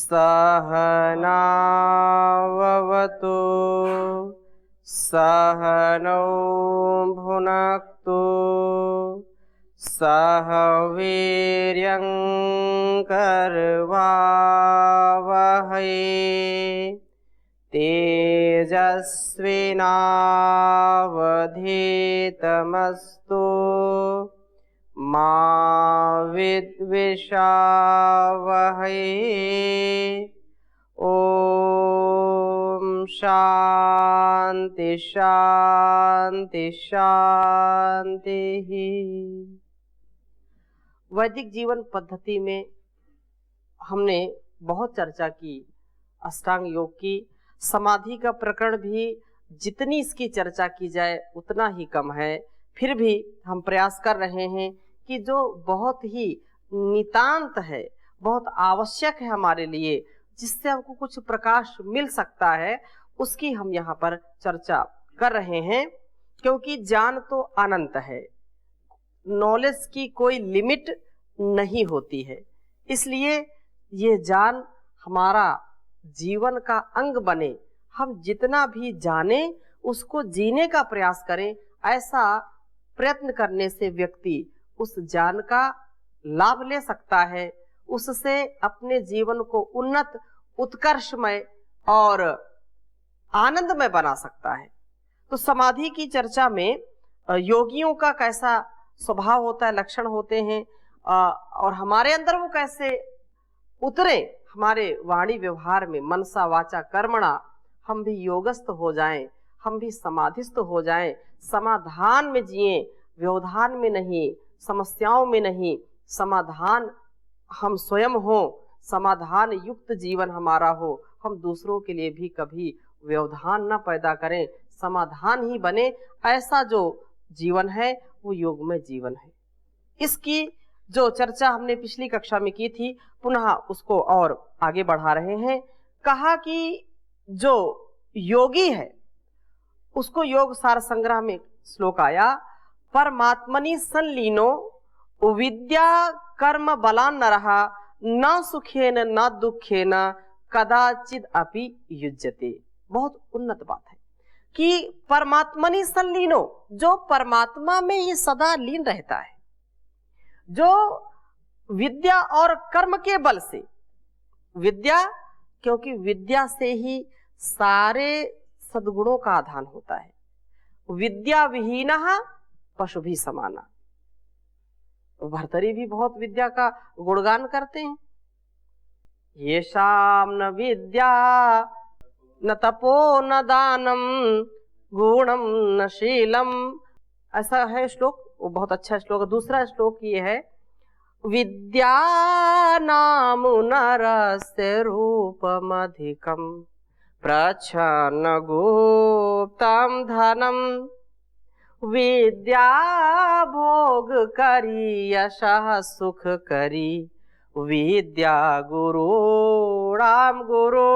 सहनाववतु सहनौ भुनक्तु सह वीर्यं करवावहै तेजस्विनावधीतमस्तु मा विद्विषावहै। ओम शांति शांति शांति। वैदिक जीवन पद्धति में हमने बहुत चर्चा की अष्टांग योग की। समाधि का प्रकरण भी जितनी इसकी चर्चा की जाए उतना ही कम है। फिर भी हम प्रयास कर रहे हैं कि जो बहुत ही नितांत है, बहुत आवश्यक है हमारे लिए, जिससे हमको कुछ प्रकाश मिल सकता है, उसकी हम यहाँ पर चर्चा कर रहे हैं। क्योंकि ज्ञान तो अनंत है, नॉलेज की कोई लिमिट नहीं होती है। इसलिए ये ज्ञान हमारा जीवन का अंग बने, हम जितना भी जाने उसको जीने का प्रयास करें। ऐसा प्रयत्न करने से व्यक्ति उस ज्ञान का लाभ ले सकता है, उससे अपने जीवन को उन्नत, उत्कर्षमय और आनंदमय बना सकता है। तो समाधि की चर्चा में योगियों का कैसा स्वभाव होता है, लक्षण होते हैं, और हमारे अंदर वो कैसे उतरे हमारे वाणी व्यवहार में, मनसा वाचा कर्मणा, हम भी योगस्थ हो जाएं, हम भी समाधिस्थ हो जाएं, समाधान में जिएं, व्यवधान में नहीं, समस्याओं में नहीं। समाधान हम स्वयं हो, समाधान युक्त जीवन हमारा हो, हम दूसरों के लिए भी कभी व्यवधान न पैदा करें, समाधान ही बने। ऐसा जो जीवन है वो योगमय जीवन है। इसकी जो चर्चा हमने पिछली कक्षा में की थी, पुनः उसको और आगे बढ़ा रहे हैं। कहा कि जो योगी है उसको योग सार संग्रह में श्लोक आया, परमात्मनि संलीनो विद्या कर्म बलान नरहा न सुखेन न दुखेन कदाचिद अपि युज्यते। बहुत उन्नत बात है कि परमात्मनि संलीनो, जो परमात्मा में ही सदा लीन रहता है, जो विद्या और कर्म के बल से, विद्या क्योंकि विद्या से ही सारे सद्गुणों का आधान होता है। विद्या विहीनः पशु भी समाना। भर्तरी भी बहुत विद्या का गुणगान करते हैं। येषां न विद्या न तपो न दानम गुणम न शीलम, ऐसा है श्लोक, वो बहुत अच्छा श्लोक है। दूसरा श्लोक ये है, विद्या नाम नरस्य रूपमधिकम प्रच्छन्न गुप्तं धनम विद्या भोग करी यशः सुख करी विद्या गुरुणाम गुरु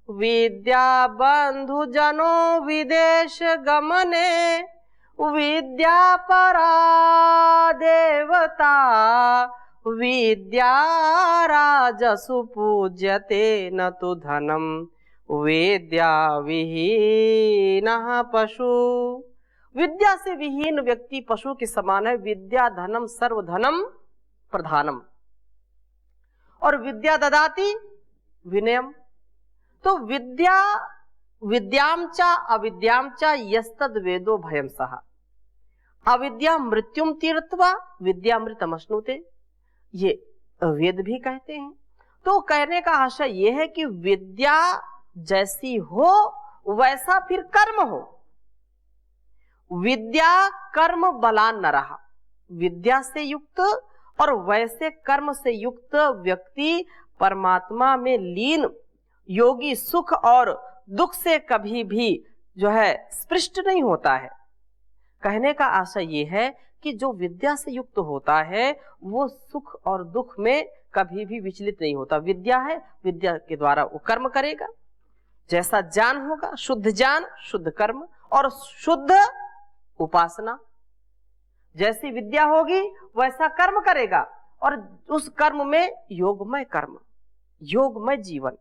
विद्या बंधु जनो विदेश गमने विद्या परा देवता विद्या राजसु पूज्यते न तु धनम विद्या विहीनः पशु। विद्या से विहीन व्यक्ति पशु के समान है। विद्या धनम सर्वधनम प्रधानम, और विद्या ददाति विनयम। तो विद्या विद्याम च अविद्याम च यस्तद वेदो भयम सह अविद्या मृत्युम तीर्थवा विद्यामृतमश्नुते, ये वेद भी कहते हैं। तो कहने का आशय यह है कि विद्या जैसी हो वैसा फिर कर्म हो। विद्या कर्म बलान न रहा, विद्या से युक्त और वैसे कर्म से युक्त व्यक्ति परमात्मा में लीन योगी सुख और दुख से कभी भी जो है स्पृष्ट नहीं होता है। कहने का आशय ये है कि जो विद्या से युक्त होता है वो सुख और दुख में कभी भी विचलित नहीं होता। विद्या है, विद्या के द्वारा वो कर्म करेगा, जैसा ज्ञान होगा, शुद्ध ज्ञान शुद्ध कर्म और शुद्ध उपासना। जैसी विद्या होगी वैसा कर्म करेगा और उस कर्म में योगमय कर्म, योगमय जीवन,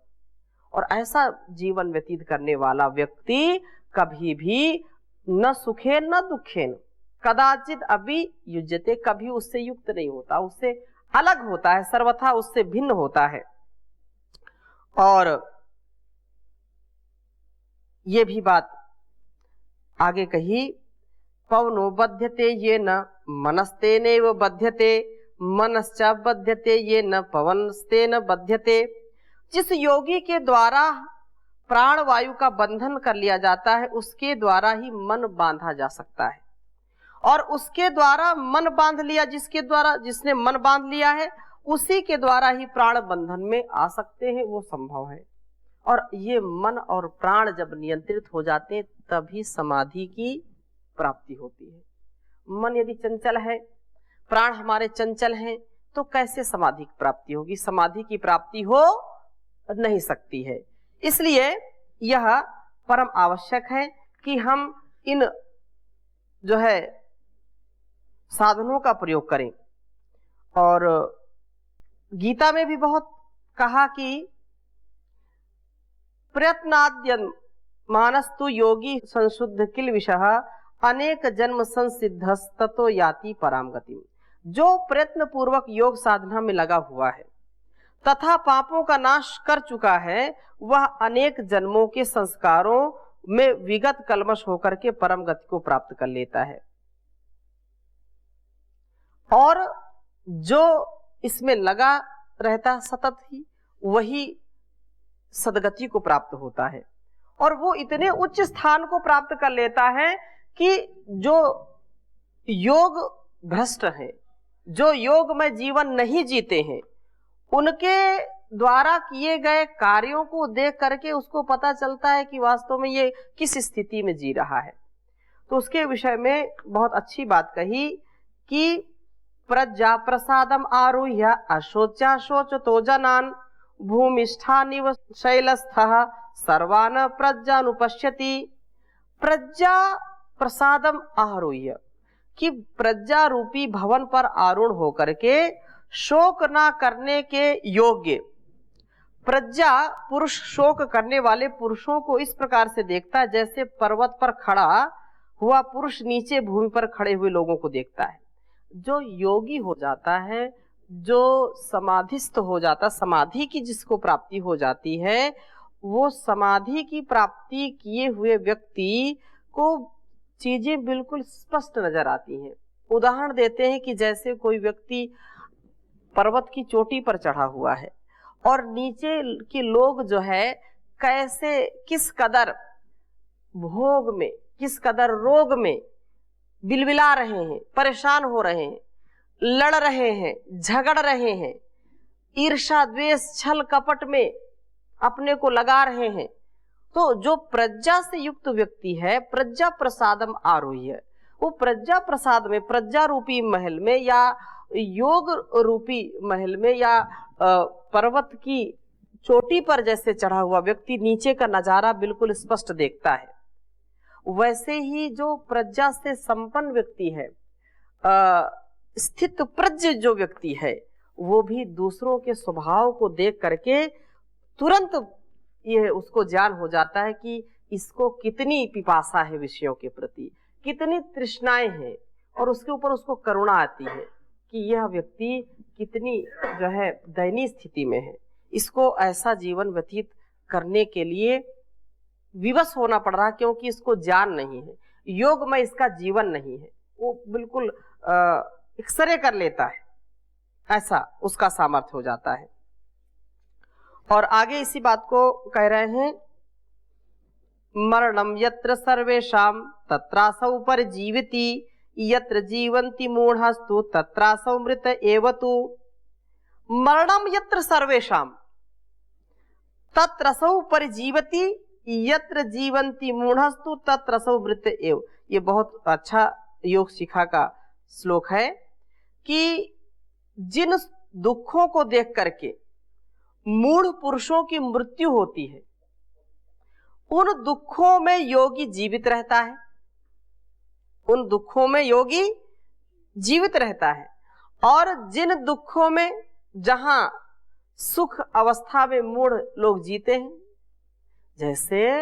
और ऐसा जीवन व्यतीत करने वाला व्यक्ति कभी भी न सुखे न दुखे न कदाचित अभी युज्यते, कभी उससे युक्त नहीं होता, उससे अलग होता है, सर्वथा उससे भिन्न होता है। और ये भी बात आगे कही, पवनो बध्यते ये न मनस्तेनैव बध्यते, मनश्च बध्यते ये न पवनस्तेन बध्यते। जिस योगी के द्वारा प्राण वायु का बंधन कर लिया जाता है, उसके द्वारा ही मन बांधा जा सकता है, और उसके द्वारा मन बांध लिया, जिसने मन बांध लिया है, उसी के द्वारा ही प्राण बंधन में आ सकते हैं, वो संभव है। और ये मन और प्राण जब नियंत्रित हो जाते हैं तभी समाधि की प्राप्ति होती है। मन यदि चंचल है, प्राण हमारे चंचल हैं, तो कैसे समाधि की प्राप्ति होगी? समाधि की प्राप्ति हो नहीं सकती है। इसलिए यह परम आवश्यक है कि हम इन जो है साधनों का प्रयोग करें। और गीता में भी बहुत कहा कि प्रयत्नाद्यन मानस्तु योगी संशुद्ध किल विषः अनेक जन्म संसिद्धस्ततो याति पराम गतिम। जो प्रयत्न पूर्वक योग साधना में लगा हुआ है तथा पापों का नाश कर चुका है, वह अनेक जन्मों के संस्कारों में विगत कलमश होकर के परम गति को प्राप्त कर लेता है। और जो इसमें लगा रहता सतत ही, वही सदगति को प्राप्त होता है। और वो इतने उच्च स्थान को प्राप्त कर लेता है कि जो योग भ्रष्ट है, जो योग में जीवन नहीं जीते हैं, उनके द्वारा किए गए कार्यों को देख करके उसको पता चलता है कि वास्तव में ये किस स्थिति में जी रहा है। तो उसके विषय में बहुत अच्छी बात कही कि प्रज्ञा प्रसादम आरुह्य अशोच्याशोचतो जनान भूमिष्ठानिव शैलस्थः सर्वान प्रज्ञानुपश्यति। प्रज्ञा प्रसादम आरुह्य, कि प्रज्ञा रूपी भवन पर आरूढ़ होकर के शोक ना करने के योग्य प्रज्ञा पुरुष शोक करने वाले पुरुषों को इस प्रकार से देखता है जैसे पर्वत पर खड़ा हुआ पुरुष नीचे भूमि पर खड़े हुए लोगों को देखता है। जो योगी हो जाता है, जो समाधिस्थ हो जाता, समाधि की जिसको प्राप्ति हो जाती है, वो समाधि की प्राप्ति किए हुए व्यक्ति को चीजें बिल्कुल स्पष्ट नजर आती हैं। उदाहरण देते हैं कि जैसे कोई व्यक्ति पर्वत की चोटी पर चढ़ा हुआ है और नीचे के लोग जो है कैसे किस कदर भोग में, किस कदर रोग में बिलबिला रहे हैं, परेशान हो रहे हैं, लड़ रहे हैं, झगड़ रहे हैं, ईर्ष्या द्वेष छल कपट में अपने को लगा रहे हैं। तो जो प्रज्ञा से युक्त व्यक्ति है, प्रज्ञा प्रसादम आरुह्य, वो प्रज्ञा प्रसाद में, प्रज्ञा रूपी महल में या योग रूपी महल में या पर्वत की चोटी पर जैसे चढ़ा हुआ व्यक्ति नीचे का नजारा बिल्कुल स्पष्ट देखता है, वैसे ही जो प्रज्ञा से संपन्न व्यक्ति है, स्थित प्रज्ञ जो व्यक्ति है, वो भी दूसरों के स्वभाव को देख करके तुरंत ये उसको ज्ञान हो जाता है कि इसको कितनी पिपासा है विषयों के प्रति, कितनी तृष्णाएं हैं, और उसके ऊपर उसको करुणा आती है कि यह व्यक्ति कितनी जो है दयनीय स्थिति में है, इसको ऐसा जीवन व्यतीत करने के लिए विवश होना पड़ रहा, क्योंकि इसको ज्ञान नहीं है, योग में इसका जीवन नहीं है, वो बिल्कुल एक्सरे कर लेता है, ऐसा उसका सामर्थ्य हो जाता है। और आगे इसी बात को कह रहे हैं, मरणम यत्र सर्वेषां तत्रासौ परजीवति यत्र जीवन्ति मूढ़स्तु तत्रासौ मृत एव तु। मरणम यत्र सर्वेषां तत्रासौ परजीवति यत्र जीवन्ति मूढ़स्तु तत्रासौ मृत एव। ये बहुत अच्छा योग शिखा का श्लोक है कि जिन दुखों को देख करके मूढ़ पुरुषों की मृत्यु होती है, उन दुखों में योगी जीवित रहता है, उन दुखों में योगी जीवित रहता है। और जिन दुखों में, जहां सुख अवस्था में मूढ़ लोग जीते हैं। जैसे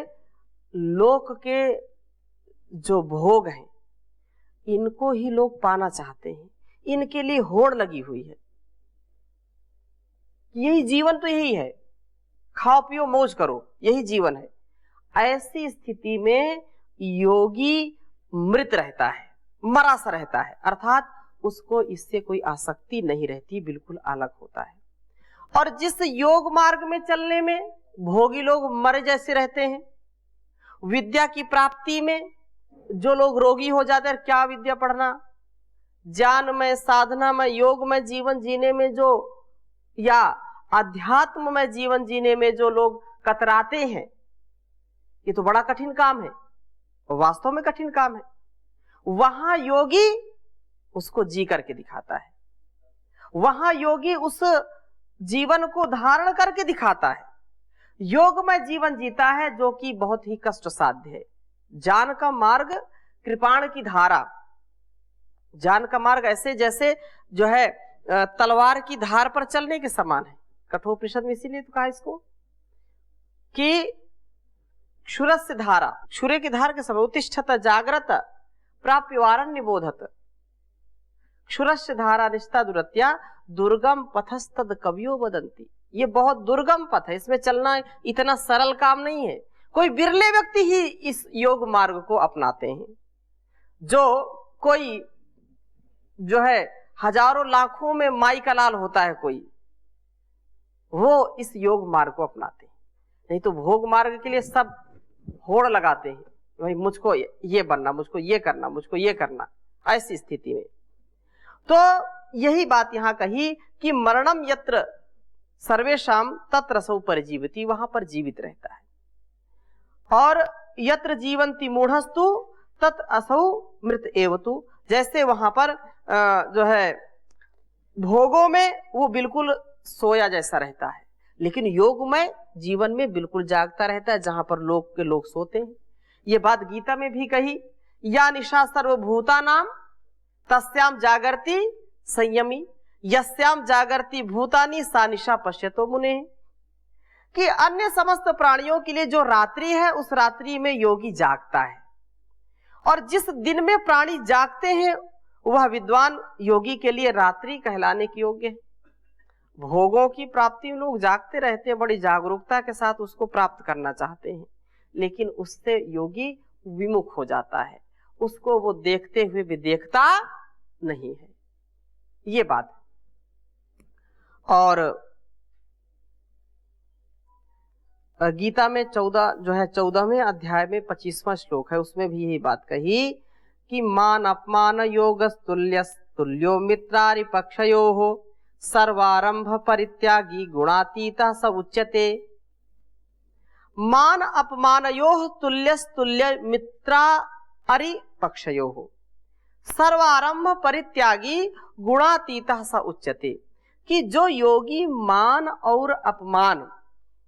लोक के जो भोग हैं इनको ही लोग पाना चाहते हैं, इनके लिए होड़ लगी हुई है। यही जीवन तो यही है, खाओ पियो मौज करो, यही जीवन है। ऐसी स्थिति में योगी मृत रहता है, मरा सा रहता है, अर्थात उसको इससे कोई आसक्ति नहीं रहती, बिल्कुल अलग होता है। और जिस योग मार्ग में चलने में भोगी लोग मरे जैसे रहते हैं, विद्या की प्राप्ति में जो लोग रोगी हो जाते हैं, क्या विद्या पढ़ना, ज्ञान में, साधना में, योग में जीवन जीने में जो, या अध्यात्म में जीवन जीने में जो लोग कतराते हैं, ये तो बड़ा कठिन काम है, वास्तव में कठिन काम है। वहां योगी उसको जी करके दिखाता है, वहां योगी उस जीवन को धारण करके दिखाता है, योग में जीवन जीता है, जो कि बहुत ही कष्ट साध्य है। ज्ञान का मार्ग कृपाण की धारा, ज्ञान का मार्ग ऐसे जैसे जो है तलवार की धार पर चलने के समान है। कठोपनिषद में इसीलिए तो कहा इसको कि क्षुरस्य धारा, क्षुरे की धार के समय उत्तिष्ठत जागृत प्राप्य वारण्य बोधत, क्षुरस्य धारा निष्ठा दुरत्या दुर्गम पथस्तद कवियो वदंती। ये बहुत दुर्गम पथ है, इसमें चलना इतना सरल काम नहीं है। कोई बिरले व्यक्ति ही इस योग मार्ग को अपनाते हैं। जो कोई जो है हजारों लाखों में माई का लाल होता है कोई, वो इस योग मार्ग को अपनाते हैं। नहीं तो भोग मार्ग के लिए सब होड़ लगाते हैं, भाई मुझको ये बनना, मुझको ये करना, मुझको ये करना। ऐसी स्थिति में तो यही बात यहां कही कि मरणम यत्र सर्वेशाम तत्र असौ परिजीवति, वहां पर जीवित रहता है। और यत्र जीवंति मूढ़स्तु तत्र असौ मृत एवतु, जैसे वहां पर जो है भोगों में वो बिल्कुल सोया जैसा रहता है, लेकिन योग में जीवन में बिल्कुल जागता रहता है, जहां पर लोग के लोग सोते हैं। ये बात गीता में भी कही, या निशा सर्वभूतानाम तस्याम जागर्ति संयमी यस्याम जागर्ति भूतानि सा निशा पश्यतो मुने, कि अन्य समस्त प्राणियों के लिए जो रात्रि है उस रात्रि में योगी जागता है, और जिस दिन में प्राणी जागते हैं वह विद्वान योगी के लिए रात्रि कहलाने के योग्य है। भोगों की प्राप्ति में लोग जागते रहते हैं, बड़ी जागरूकता के साथ उसको प्राप्त करना चाहते हैं, लेकिन उससे योगी विमुख हो जाता है, उसको वो देखते हुए भी देखता नहीं है। ये बात। और गीता में 14वें अध्याय में 25वां श्लोक है, उसमें भी यही बात कही कि मान अपमान योगस्तुल्यो मित्रारि पक्षयोः सर्वारंभ परित्यागी गुणातीतः स उच्यते। मान अपमानयोः तुल्यस्तुल्य मित्रारि पक्षयोः सर्वारंभ परित्यागी गुणातीतः स उच्यते, कि जो योगी मान और अपमान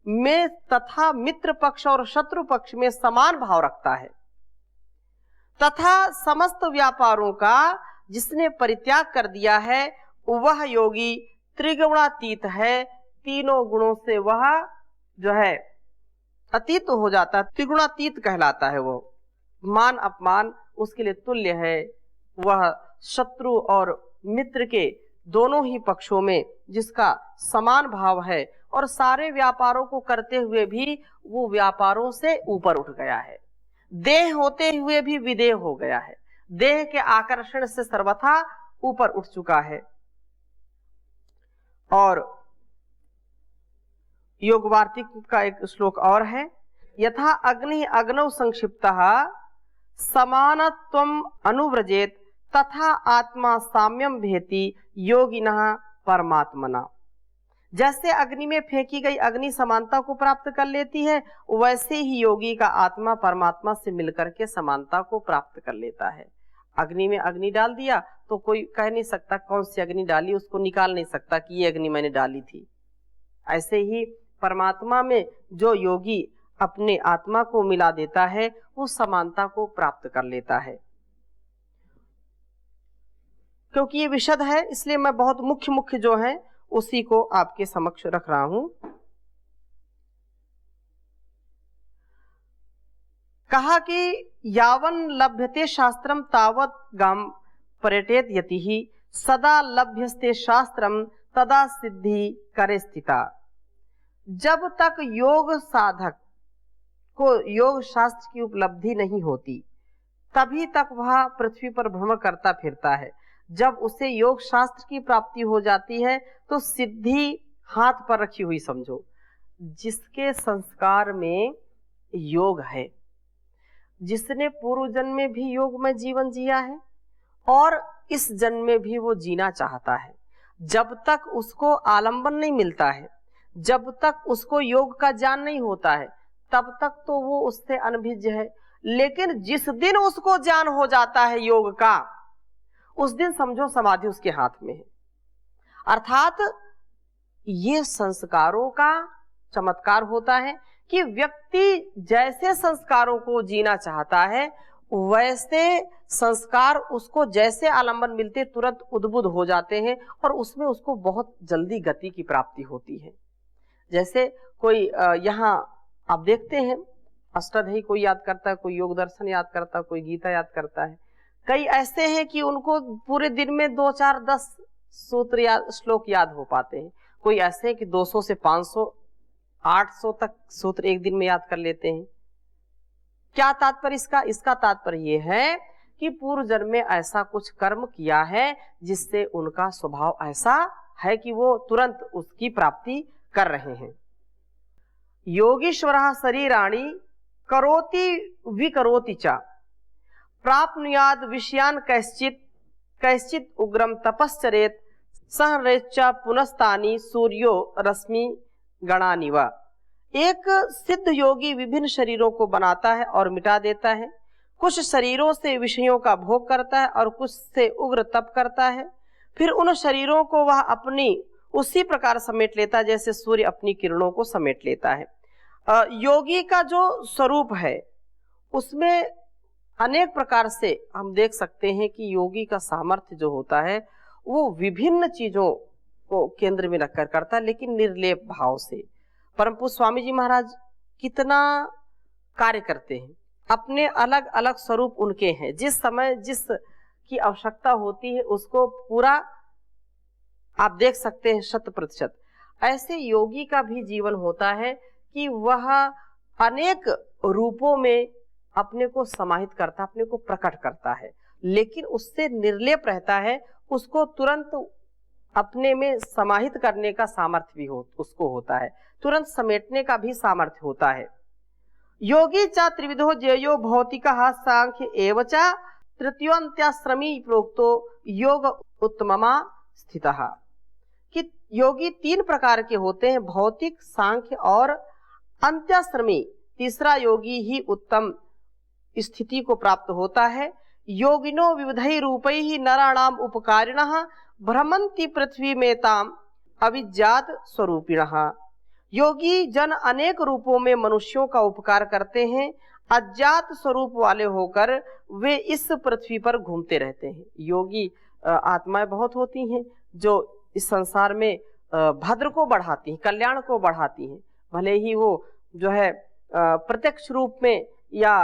में तथा मित्र पक्ष और शत्रु पक्ष में समान भाव रखता है, तथा समस्त व्यापारों का जिसने परित्याग कर दिया है, वह योगी त्रिगुणातीत है, तीनों गुणों से वह जो है अतीत हो जाता है, त्रिगुणातीत कहलाता है। वो मान अपमान उसके लिए तुल्य है, वह शत्रु और मित्र के दोनों ही पक्षों में जिसका समान भाव है, और सारे व्यापारों को करते हुए भी वो व्यापारों से ऊपर उठ गया है, देह होते हुए भी विदेह हो गया है, देह के आकर्षण से सर्वथा ऊपर उठ चुका है। और योग वार्तिक का एक श्लोक और है, यथा अग्नि अग्नौ संक्षिप्तः समानत्वम अनुव्रजेत तथा आत्मा साम्यम भेति योगिनः परमात्मना। जैसे अग्नि में फेंकी गई अग्नि समानता को प्राप्त कर लेती है, वैसे ही योगी का आत्मा परमात्मा से मिलकर के समानता को प्राप्त कर लेता है। अग्नि में अग्नि डाल दिया तो कोई कह नहीं सकता कौन सी अग्नि डाली, उसको निकाल नहीं सकता कि ये अग्नि मैंने डाली थी। ऐसे ही परमात्मा में जो योगी अपने आत्मा को मिला देता है, वो समानता को प्राप्त कर लेता है। क्योंकि ये विशद है, इसलिए मैं बहुत मुख्य जो है उसी को आपके समक्ष रख रहा हूं। कहा कि यावन् लभ्यते शास्त्रम तावत् गाम पर्यटेत यतिः सदा लभ्यस्ते शास्त्रम तदा सिद्धि करे स्थिता। जब तक योग साधक को योग शास्त्र की उपलब्धि नहीं होती तभी तक वह पृथ्वी पर भ्रमण करता फिरता है। जब उसे योग शास्त्र की प्राप्ति हो जाती है तो सिद्धि हाथ पर रखी हुई समझो। जिसके संस्कार में योग है, जिसने पूर्व जन्म में भी योग में जीवन जिया है और इस जन्म में भी वो जीना चाहता है, जब तक उसको आलंबन नहीं मिलता है, जब तक उसको योग का ज्ञान नहीं होता है, तब तक तो वो उससे अनभिज्ञ है। लेकिन जिस दिन उसको ज्ञान हो जाता है योग का, उस दिन समझो समाधि उसके हाथ में है। अर्थात ये संस्कारों का चमत्कार होता है कि व्यक्ति जैसे संस्कारों को जीना चाहता है वैसे संस्कार उसको जैसे आलंबन मिलते तुरंत उद्बुद्ध हो जाते हैं और उसमें उसको बहुत जल्दी गति की प्राप्ति होती है। जैसे कोई यहाँ आप देखते हैं अष्टाध्यायी कोई याद करता है, कोई योग दर्शन याद करता है, कोई गीता याद करता है। कई ऐसे हैं कि उनको पूरे दिन में 2, 4, 10 सूत्र या श्लोक याद हो पाते हैं। कोई ऐसे हैं कि 200 से 500, 800 तक सूत्र एक दिन में याद कर लेते हैं। क्या तात्पर्य इसका? इसका तात्पर्य यह है कि पूर्व जन्म में ऐसा कुछ कर्म किया है जिससे उनका स्वभाव ऐसा है कि वो तुरंत उसकी प्राप्ति कर रहे हैं। योगीश्वरः शरीराणि करोति विकरोति च प्राप्नुयाद विषयान कैश्चित उग्रम तपश्चरेत सहरेच्च पुनस्तानि सूर्यो रश्मि गणानिव। एक सिद्ध योगी विभिन्न शरीरों को बनाता है और मिटा देता है। कुछ शरीरों से विषयों का भोग करता है और कुछ से उग्र तप करता है। फिर उन शरीरों को वह अपनी उसी प्रकार समेट लेता है जैसे सूर्य अपनी किरणों को समेट लेता है। योगी का जो स्वरूप है उसमें अनेक प्रकार से हम देख सकते हैं कि योगी का सामर्थ्य जो होता है वो विभिन्न चीजों को केंद्र में रखकर करता है, लेकिन निर्लेप भाव से। परम पूज्य स्वामी जी महाराज कितना कार्य करते हैं, अपने अलग अलग स्वरूप उनके हैं। जिस समय जिस की आवश्यकता होती है उसको पूरा आप देख सकते हैं 100%। ऐसे योगी का भी जीवन होता है कि वह अनेक रूपों में अपने को समाहित करता, अपने को प्रकट करता है, लेकिन उससे निर्लेप रहता है। उसको तुरंत अपने में समाहित करने का सामर्थ्य भी उसको होता है, तुरंत समेटने का भी सामर्थ्य होता है। योगी च त्रिविधो ज्ञेयो भौतिकः सांख्य एव च तृतीयोऽन्त्याश्रमी प्रोक्तो योग उत्तममा स्थितः। कि योगी 3 प्रकार के होते हैं, भौतिक, सांख्य और अंत्याश्रमी। तीसरा योगी ही उत्तम स्थिति को प्राप्त होता है। योगिनो विविधै रूपैः नराणाम उपकारिणः भ्रमन्ति पृथ्वी में ताम अविज्ञात स्वरूपिणः। योगी जन अनेक रूपों में मनुष्यों का उपकार करते हैं, अज्ञात स्वरूप वाले होकर वे इस पृथ्वी पर घूमते रहते हैं। योगी आत्माएं बहुत होती हैं जो इस संसार में भद्र को बढ़ाती हैं, कल्याण को बढ़ाती हैं। भले ही वो जो है प्रत्यक्ष रूप में या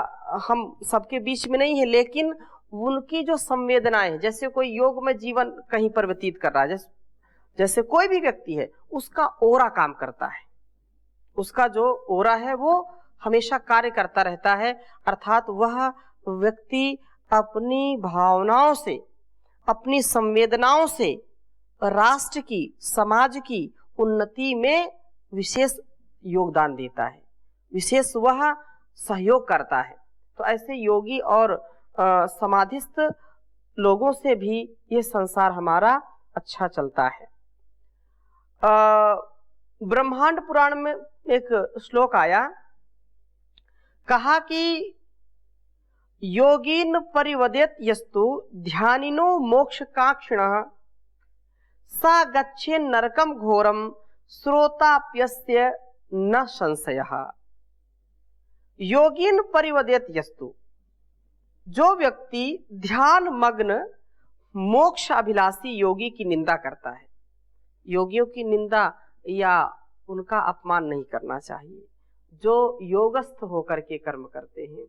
हम सबके बीच में नहीं है, लेकिन उनकी जो संवेदनाएं हैं, जैसे कोई योग में जीवन कहीं पर व्यतीत कर रहा है, जैसे कोई भी व्यक्ति है उसका ओरा काम करता है, उसका जो ओरा है वो हमेशा कार्य करता रहता है। अर्थात वह व्यक्ति अपनी भावनाओं से, अपनी संवेदनाओं से राष्ट्र की, समाज की उन्नति में विशेष योगदान देता है, विशेष वह सहयोग करता है। तो ऐसे योगी और समाधिस्थ लोगों से भी ये संसार हमारा अच्छा चलता है। ब्रह्मांड पुराण में एक श्लोक आया, कहा कि योगीन परिवदेत यस्तु ध्यानिनो मोक्षकाक्षिणः सा गच्छेन् नरकम घोरम श्रोताप्यस्य न संशयः। योगीन परिवदेत यस्तु, जो व्यक्ति ध्यान मग्न मोक्ष अभिलाषी योगी की निंदा करता है, योगियों की निंदा या उनका अपमान नहीं करना चाहिए। जो योगस्थ होकर के कर्म करते हैं,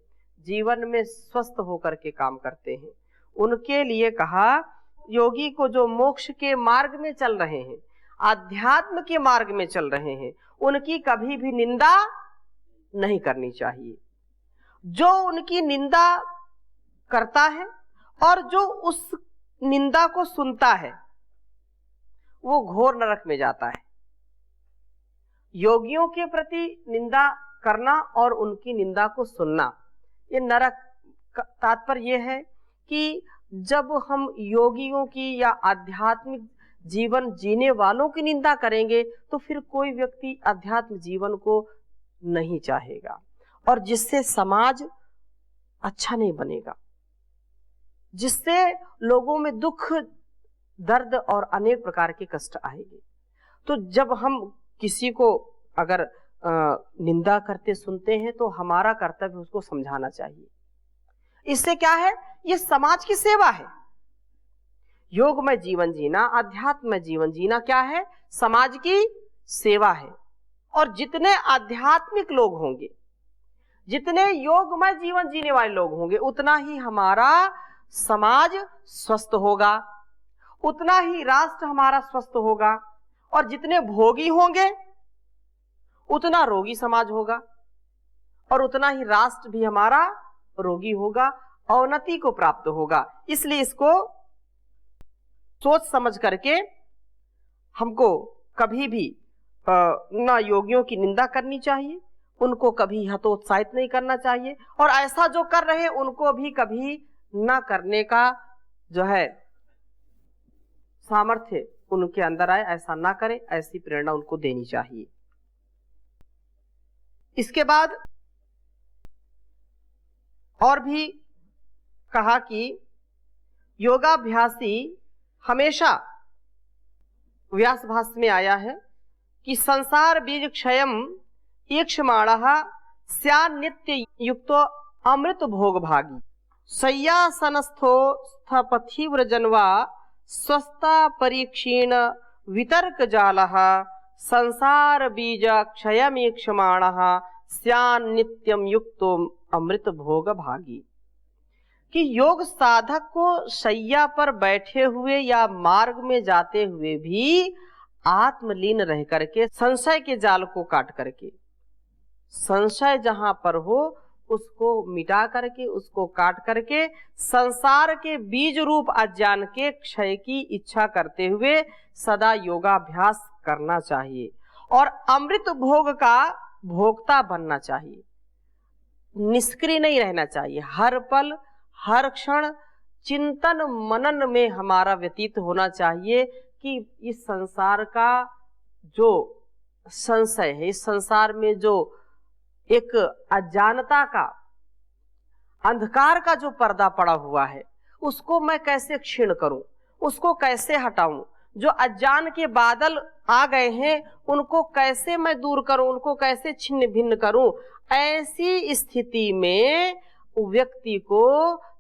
जीवन में स्वस्थ होकर के काम करते हैं, उनके लिए कहा योगी को जो मोक्ष के मार्ग में चल रहे हैं, आध्यात्म के मार्ग में चल रहे हैं, उनकी कभी भी निंदा नहीं करनी चाहिए। जो उनकी निंदा करता है और जो उस निंदा को सुनता है वो घोर नरक में जाता है। योगियों के प्रति निंदा करना और उनकी निंदा को सुनना, ये नरक का तात्पर्य यह है कि जब हम योगियों की या आध्यात्मिक जीवन जीने वालों की निंदा करेंगे तो फिर कोई व्यक्ति अध्यात्म जीवन को नहीं चाहेगा और जिससे समाज अच्छा नहीं बनेगा, जिससे लोगों में दुख, दर्द और अनेक प्रकार के कष्ट आएंगे। तो जब हम किसी को अगर निंदा करते सुनते हैं तो हमारा कर्तव्य उसको समझाना चाहिए। इससे क्या है, ये समाज की सेवा है। योग में जीवन जीना, अध्यात्म में जीवन जीना क्या है, समाज की सेवा है। और जितने आध्यात्मिक लोग होंगे, जितने योग में जीवन जीने वाले लोग होंगे, उतना ही हमारा समाज स्वस्थ होगा, उतना ही राष्ट्र हमारा स्वस्थ होगा। और जितने भोगी होंगे उतना रोगी समाज होगा और उतना ही राष्ट्र भी हमारा रोगी होगा, अवनति को प्राप्त होगा। इसलिए इसको सोच समझ करके हमको कभी भी ना योगियों की निंदा करनी चाहिए, उनको कभी हतोत्साहित नहीं करना चाहिए, और ऐसा जो कर रहे उनको भी कभी ना करने का जो है सामर्थ्य उनके अंदर आए, ऐसा ना करें, ऐसी प्रेरणा उनको देनी चाहिए। इसके बाद और भी कहा कि योगाभ्यासी हमेशा, व्यास भाष्य में आया है कि संसार बीज क्षयम ईक्षमाणः स्यान् नित्य युक्तो अमृत भोग भागी, शय्यासनस्थो स्थपथिव्रजन्वा स्वस्था परीक्षीण वितर्क जालः संसार बीज क्षयमीक्षमाणः स्यान् नित्यम युक्तो अमृत भोग भागी। कि योग साधक को शैया पर बैठे हुए या मार्ग में जाते हुए भी आत्मलीन रह करके संशय के जाल को काट करके, संशय जहां पर हो उसको मिटा करके, उसको काट करके, संसार के बीज रूप अज्ञान के क्षय की इच्छा करते हुए सदा योगाभ्यास करना चाहिए और अमृत भोग का भोक्ता बनना चाहिए। निष्क्रिय नहीं रहना चाहिए। हर पल हर क्षण चिंतन मनन में हमारा व्यतीत होना चाहिए कि इस संसार का जो संशय है, इस संसार में जो एक अज्ञानता का, अंधकार का जो पर्दा पड़ा हुआ है, उसको मैं कैसे क्षीण करूं, उसको कैसे हटाऊं। जो अज्ञान के बादल आ गए हैं उनको कैसे मैं दूर करूं, उनको कैसे छिन्न भिन्न करूं। ऐसी स्थिति में व्यक्ति को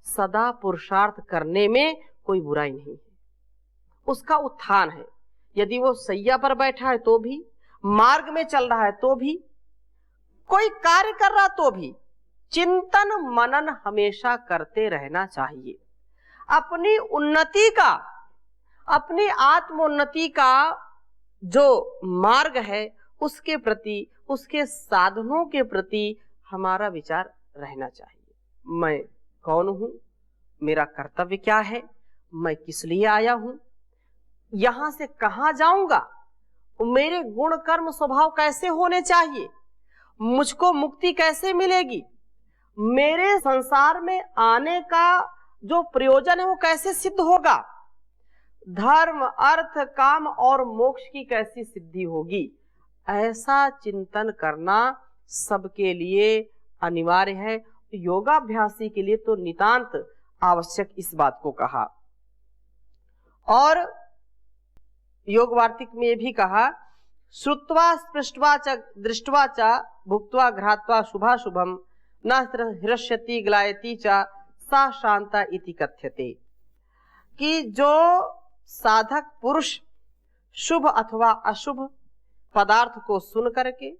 सदा पुरुषार्थ करने में कोई बुराई नहीं है, उसका उत्थान है। यदि वो सैया पर बैठा है तो भी, मार्ग में चल रहा है तो भी, कोई कार्य कर रहा तो भी, चिंतन मनन हमेशा करते रहना चाहिए। अपनी उन्नति का, अपनी आत्मोन्नति का जो मार्ग है उसके प्रति, उसके साधनों के प्रति हमारा विचार रहना चाहिए। मैं कौन हूं, मेरा कर्तव्य क्या है, मैं किस लिए आया हूं, यहां से कहां जाऊंगा, मेरे गुण कर्म स्वभाव कैसे होने चाहिए, मुझको मुक्ति कैसे मिलेगी, मेरे संसार में आने का जो प्रयोजन है वो कैसे सिद्ध होगा, धर्म अर्थ काम और मोक्ष की कैसी सिद्धि होगी। ऐसा चिंतन करना सबके लिए अनिवार्य है। योगाभ्यासी के लिए तो नितांत आवश्यक इस बात को कहा। और योग वार्तिक में भी कहा, श्रुत्वा स्पृष्ट्वा च दृष्ट्वा च भुक्त्वा घ्रात्वा शुभाशुभम न हृष्यति ग्लायति च सा शांता इति कथ्यते। कि जो साधक पुरुष शुभ अथवा अशुभ पदार्थ को सुन करके,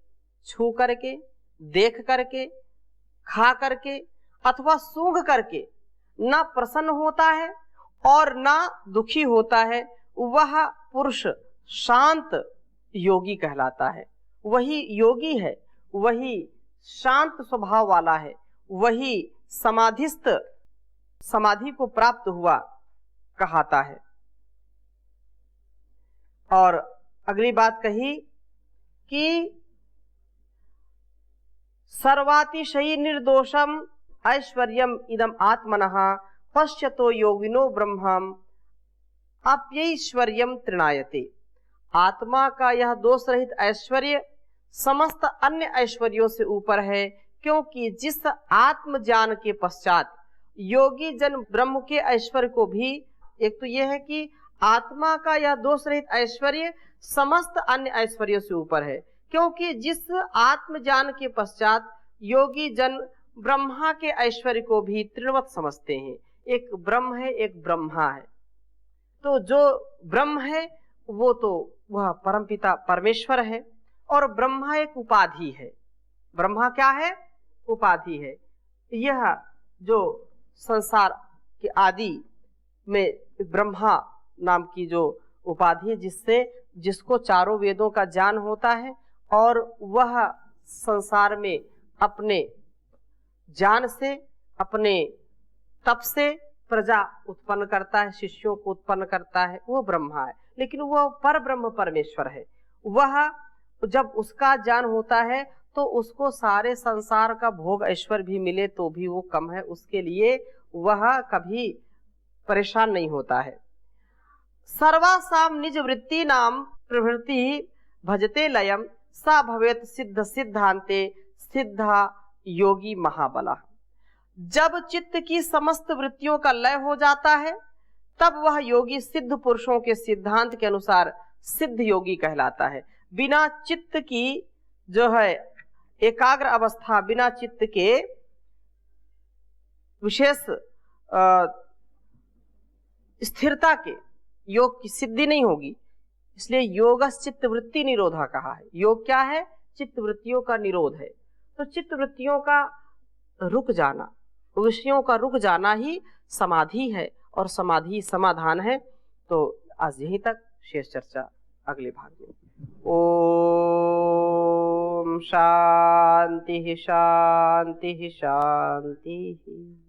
छू करके, देख करके, खा करके अथवा सूंघ करके ना प्रसन्न होता है और ना दुखी होता है, वह पुरुष शांत योगी कहलाता है। वही योगी है, वही शांत स्वभाव वाला है, वही समाधिस्थ, समाधि को प्राप्त हुआ कहाता है। और अगली बात कही कि सर्वातिशयी निर्दोषम ऐश्वर्यम इदम आत्मनः पश्यतो योगिनो ब्रह्मम अप्यैश्वर्यम तृणायते। आत्मा का यह दोष रहित ऐश्वर्य समस्त अन्य ऐश्वर्यों से ऊपर है, क्योंकि जिस आत्म ज्ञान के पश्चात योगी जन ब्रह्म के ऐश्वर्य को भी, एक तो यह है कि आत्मा का यह दोष रहित ऐश्वर्य समस्त अन्य ऐश्वर्यों से ऊपर है, क्योंकि जिस आत्म ज्ञान के पश्चात योगी जन ब्रह्मा के ऐश्वर्य को भी तृणवत समझते हैं। एक ब्रह्म है, एक ब्रह्मा है। तो जो ब्रह्म है वो तो वह परमपिता परमेश्वर है, और ब्रह्मा एक उपाधि है। ब्रह्मा क्या है? उपाधि है। यह जो संसार के आदि में ब्रह्मा नाम की जो उपाधि है, जिसको चारों वेदों का ज्ञान होता है, और वह संसार में अपने ज्ञान से, अपने तप से प्रजा उत्पन्न करता है, शिष्यों को उत्पन्न करता है, वो ब्रह्मा है। लेकिन वह पर ब्रह्म परमेश्वर है। वह जब उसका ज्ञान होता है तो उसको सारे संसार का भोग ऐश्वर्य भी मिले तो भी वो कम है, उसके लिए वह कभी परेशान नहीं होता है। सर्वासाम निज वृत्ति नाम प्रवृत्ति भजते लयम सा भवेत सिद्ध सिद्धांते सिद्धा योगी महाबला। जब चित्त की समस्त वृत्तियों का लय हो जाता है तब वह योगी सिद्ध पुरुषों के सिद्धांत के अनुसार सिद्ध योगी कहलाता है। बिना चित्त की जो है एकाग्र अवस्था, बिना चित्त के विशेष स्थिरता के योग की सिद्धि नहीं होगी। इसलिए योगस् चित्त वृत्ति निरोधा कहा है। योग क्या है? चित्त वृत्तियों का निरोध है। तो चित्त वृत्तियों का रुक जाना, विषयों का रुक जाना ही समाधि है, और समाधि समाधान है। तो आज यहीं तक, शेष चर्चा अगले भाग में। ओम शांति शांति शांति।